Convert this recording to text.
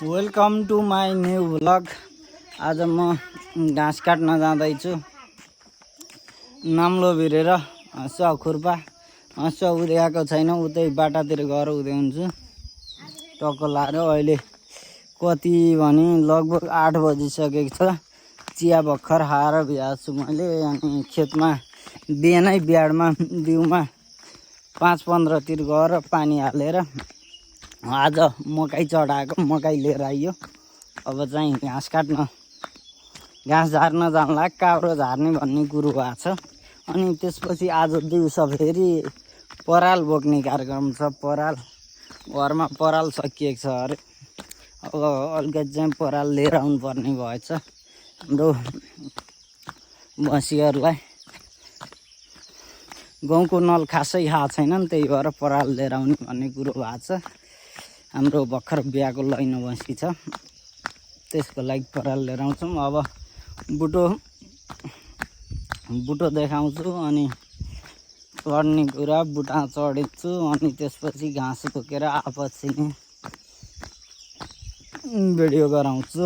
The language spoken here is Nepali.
Welcome to my new vlog. आज म घाँस काट्न जाँदैछु। नाम्लो भिरेर हँसुवा खुर्पा हँसुवा उद्याएको छैन, उतै बाटातिर गएर उद्याउँछु टक्क लाएर। अहिले कति भने लगभग 8 बजिसकेको छ। चिया भर्खर खाएर भ्याएको छु मैले। अनि खेतमा बिहानै बिहाडमा बिउमा 5:15 तिर गएर पानी हालेर आज मकै चढाएको, मकै लिएर आइयो। अब चाहिँ घाँस काट्न, घाँस झार्न जानला, काब्रो झार्ने भन्ने कुरो भएको छ। अनि त्यसपछि आज दिउँसो फेरि पराल बोक्ने कार्यक्रम छ। पराल घरमा पराल सकिएको छ अरे। अब अलिकति चाहिँ पराल लिएर आउनु पर्ने भएछ हाम्रो भैँसीहरूलाई। गाउँको नल खासै खाएको छैनन्, त्यही भएर पराल लिएर आउने भन्ने कुरो भएको छ। हाम्रो भर्खर बिहाको लैनो भैँसी छ, त्यसको लागि पराल लिएर आउँछौँ। अब बुटो देखाउँछु अनि चढ्ने कुरा, बुटा चढिन्छु अनि त्यसपछि घाँस बोकेर आपसी नै भिडियो गराउँछु।